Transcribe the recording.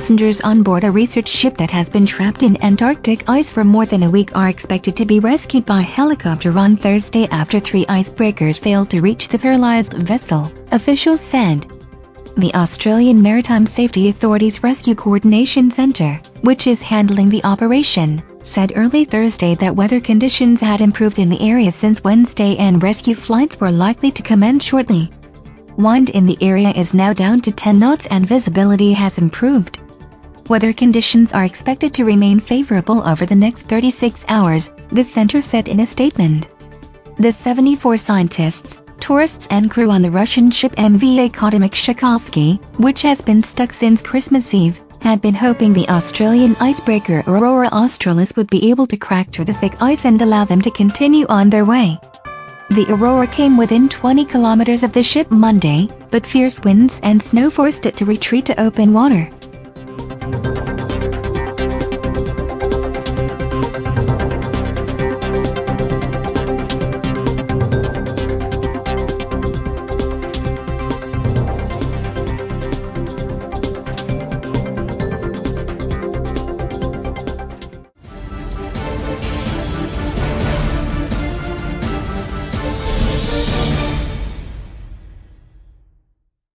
passengers on board a research ship that has been trapped in Antarctic ice for more than a week are expected to be rescued by helicopter on Thursday after 3 icebreakers failed to reach the paralyzed vessel, officials said. The Australian Maritime Safety Authority's Rescue Coordination Centre, which is handling the operation, said early Thursday that weather conditions had improved in the area since Wednesday and rescue flights were likely to commence shortly. Wind in the area is now down to 10 knots and visibility has improved. Weather conditions are expected to remain favorable over the next 36 hours, the center said in a statement. The 74 scientists, tourists and crew on the Russian ship MV Akademik Shakalsky, which has been stuck since Christmas Eve, had been hoping the Australian icebreaker Aurora Australis would be able to crack through the thick ice and allow them to continue on their way. The Aurora came within 20 kilometers of the ship Monday, but fierce winds and snow forced it to retreat to open water.